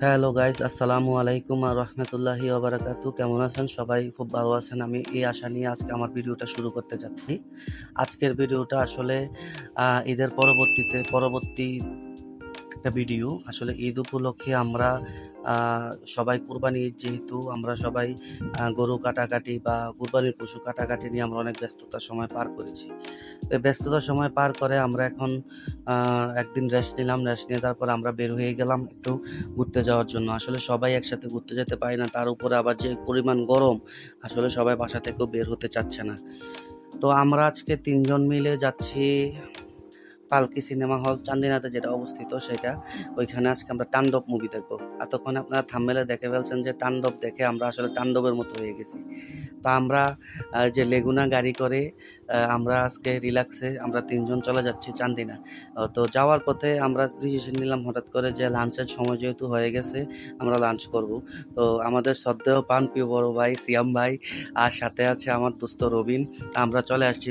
Hello guys, আসসালামু আলাইকুম আর রহমতুল্লাহি ওবারাকাতু। কেমন আছেন সবাই? খুব ভালো আছেন, আমি এই আশা নিয়ে আজকে আমার ভিডিওটা শুরু করতে যাচ্ছি। আজকের ভিডিওটা আসলে ঈদের পরবর্তী একটা ভিডিও। আসলে ঈদ উপলক্ষে আমরা সবাই কুরবানি ঈদ, যেহেতু আমরা সবাই গরু কাটাকাটি বা কুরবানির পশু কাটাকাটি নিয়ে আমরা অনেক ব্যস্ততার সময় পার করেছি। এই ব্যস্ততার সময় পার করে আমরা এখন একদিন রেস্ট নিলাম। রেস্ট নিয়ে তারপর আমরা বের হয়ে গেলাম একটু ঘুরতে যাওয়ার জন্য। আসলে সবাই একসাথে ঘুরতে যেতে পারি না, তার উপরে আবার যে পরিমাণ গরম, আসলে সবাই বাসা থেকেও বের হতে চাচ্ছে না। তো আমরা আজকে ৩ জন মিলে যাচ্ছি পালকি সিনেমা হল, চান্দিনাতে যেটা অবস্থিত সেটা। ওইখানে আজকে আমরা তাণ্ডব মুভি দেখবো। এতক্ষণে আপনারা থাম্বনেলে দেখে ফেলছেন যে তাণ্ডব দেখে আমরা আসলে তাণ্ডবের মতো হয়ে গেছি। তো আমরা যে লেগুনা গাড়ি করে আমরা আজকে রিল্যাক্সে আমরা ৩ জন চলে যাচ্ছি চান্দিনা। তো যাওয়ার পথে আমরা ডিসিশন নিলাম হঠাৎ করে যে লাঞ্চের সময় যেহেতু হয়ে গেছে, আমরা লাঞ্চ করব। তো আমাদের শ্রদ্ধেয় প্রাণপ্রিয় বড় ভাই সিয়াম ভাই আর সাথে আছে আমার দোস্ত রবিন। আমরা চলে আসছি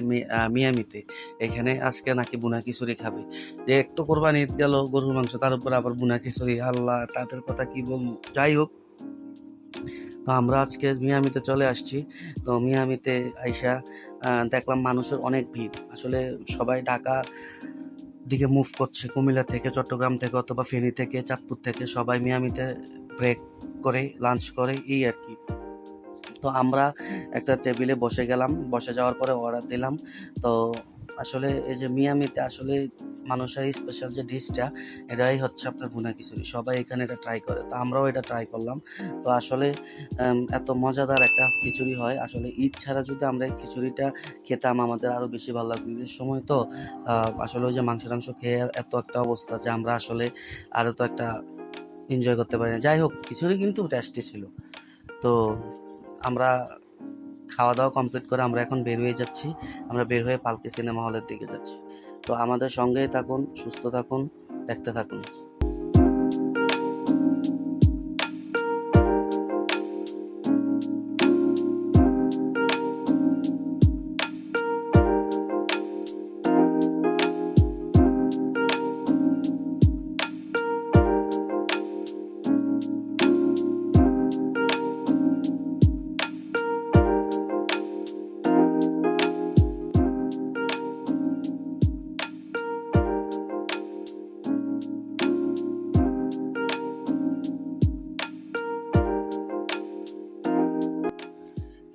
মিয়ামিতে। এখানে আজকে নাকি বুনা খিচুড়ি খাবে। যে একটু কোরবানি ঈদ গেল, গরুর মাংস, তার উপর আবার বুনা খিচুড়ি, আল্লাহ তাদের কথা কি বলবো। যাই হোক, তো আমরা আজকে মিয়ামিতে চলে আসছি। তো মিয়ামিতে আইসা দেখলাম মানুষের অনেক ভিড়। আসলে সবাই ঢাকা দিকে মুভ করছে, কুমিল্লা থেকে, চট্টগ্রাম থেকে, অথবা ফেনী থেকে, চাঁদপুর থেকে সবাই মিয়ামিতে ব্রেক করে লাঞ্চ করে, এই আর কি। তো আমরা একটা টেবিলে বসে গেলাম। বসে যাওয়ার পরে অর্ডার দিলাম। তো আসলে এই যে মিয়ামিতে আসলে মানুষের স্পেশাল যে ডিশটা, এটাই হচ্ছে আপনার ভুনা খিচুড়ি। সবাই এখানে এটা ট্রাই করে, তো আমরাও এটা ট্রাই করলাম। তো আসলে এত মজাদার একটা খিচুড়ি হয়। আসলে ঈদ ছাড়া যদি আমরা এই খিচুড়িটা খেতাম আমাদের আরও বেশি ভালো লাগতো। ঈদের সময় তো আসলে ওই যে মাংস টাংস খেয়ে এত একটা অবস্থা যে আমরা আসলে আরও তো একটা এনজয় করতে পারি না। যাই হোক, খিচুড়ি কিন্তু টেস্টি ছিল। তো আমরা খাওয়া দাওয়া কমপ্লিট করে আমরা এখন বের হয়ে যাচ্ছি। আমরা বের হয়ে পালকি সিনেমা হলের দিকে যাচ্ছি। তো আমাদের সঙ্গেই থাকুন, সুস্থ থাকুন, দেখতে থাকুন।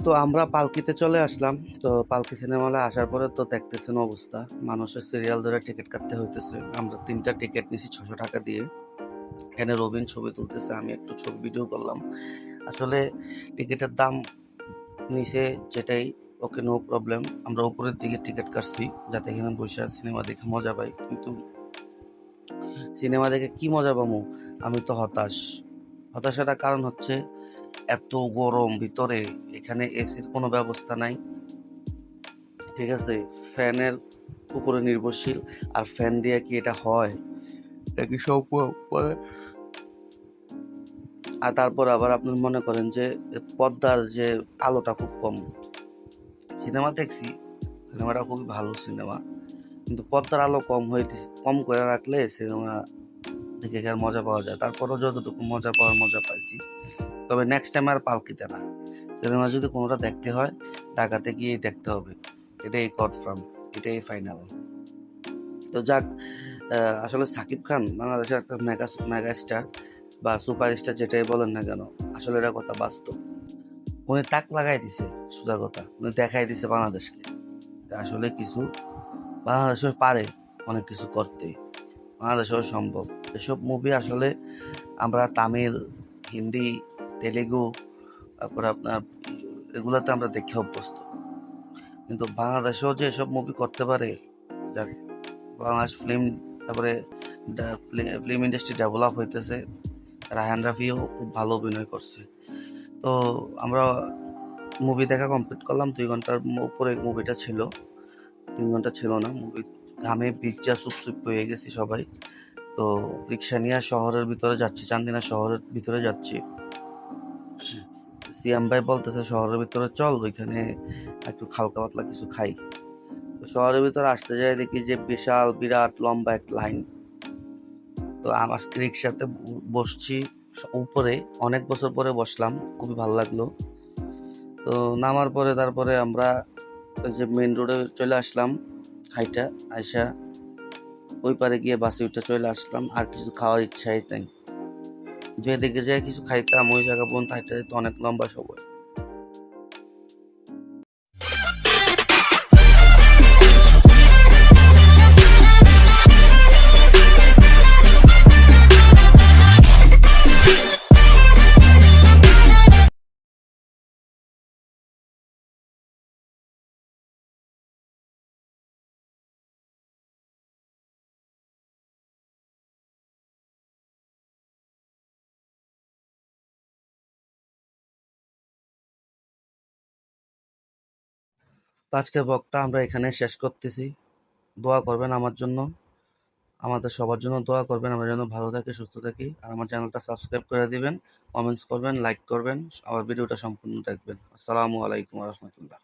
তো আমরা পালকিতে চলে আসলাম। তো পালকি সিনেমা হলে আসার পরে তো দেখতেছেন অবস্থা, মানুষের সিরিয়াল ধরে টিকিট কাটতে হইতেছে। আমরা 3টা টিকিট নিছি 600 টাকা দিয়ে। এখানে রবিন ছবি তুলতেছে, আমি একটু ছবি ভিডিও করলাম। আসলে টিকিটের দাম নিচে যেটাই, ওকে, নো প্রবলেম। আমরা উপরের দিকে টিকিট কাটছি যাতে এখানে বসে সিনেমা দেখে মজা পাই। কিন্তু সিনেমা দেখে কি মজা পাবো, আমি তো হতাশাটার কারণ হচ্ছে এত গরম ভিতরে। এখানে এসির কোনো ব্যবস্থা নাই, ঠিক আছে? ফ্যানের উপরে নির্ভরশীল। আর ফ্যান দিয়ে কি এটা হয়? এটা কি সম্ভব? আর তারপর আবার আপনি মনে করেন যে পর্দার যে আলোটা খুব কম। সিনেমা দেখছি, সিনেমাটা খুবই ভালো সিনেমা, কিন্তু পর্দার আলো কম করে রাখলে সিনেমা দেখে আর মজা পাওয়া যায়। তারপরও যতটুকু মজা পাইছি। তবে নেক্সট টাইম আর পালকিতে না। সিনেমা যদি কোনোটা দেখতে হয়, ঢাকাতে গিয়েই দেখতে হবে। এটাই কনফার্ম, এটাই ফাইনাল। তো যাক, আসলে সাকিব খান বাংলাদেশের একটা মেগা স্টার বা সুপার স্টার, যেটাই বলেন না কেন, আসলে এটা কথা বাস্তব। উনি তাক লাগাই দিছে, সোজা কথা, উনি দেখাই দিছে বাংলাদেশকে আসলে কিছু বাংলাদেশও পারে অনেক কিছু করতে, বাংলাদেশেও সম্ভব। এসব মুভি আসলে আমরা তামিল, হিন্দি, তেলেগু, তারপরে আপনার এগুলাতে আমরা দেখে অভ্যস্ত, কিন্তু বাংলাদেশেও যে এসব মুভি করতে পারে, যাক, বাংলাদেশ ফিল্ম, তারপরে ফিল্ম ইন্ডাস্ট্রি ডেভেলপ হইতেছে। রায়হান রাফিও খুব ভালো অভিনয় করছে। তো আমরা মুভি দেখা কমপ্লিট করলাম। 2 ঘন্টার উপরে মুভিটা ছিল, 3 ঘন্টা ছিল না। মুভি ঘামে ভিজা চুপচুপ হয়ে গেছি সবাই। তো রিক্সা নিয়ে শহরের ভিতরে যাচ্ছি, চান্দিনা শহরের ভিতরে যাচ্ছি। সিয়াম ভাই বলতেছে শহরের ভিতরে চল, ওইখানে একটু হালকা পাতলা কিছু খাই। তো শহরের ভিতরে আসতে যাই দেখি যে বিরাট লম্বা এক লাইন। তো আজকে রিক্সাতে বসছি, উপরে অনেক বছর পরে বসলাম, খুবই ভালো লাগলো। তো নামার পরে তারপরে আমরা যে মেন রোডে চলে আসলাম, হাইটা আইসা ওই পারে গিয়ে বাসে উঠে চলে আসলাম। আর কিছু খাওয়ার ইচ্ছাই নাই, যেদিকে যে কিছু খাইতাম ওই জায়গা পর্যন্ত হাইটা যেতে অনেক লম্বা সময়। তো আজকের ব্লগটা আমরা এখানে শেষ করতেছি। দোয়া করবেন আমার জন্য, আমাদের সবার জন্য দোয়া করবেন, আমরা যেন ভালো থাকি, সুস্থ থাকি। আর আমার চ্যানেলটা সাবস্ক্রাইব করে দিবেন, কমেন্টস করবেন, লাইক করবেন, আমার ভিডিওটা সম্পূর্ণ দেখবেন। আসসালামু আলাইকুম রহমতুল্লাহ।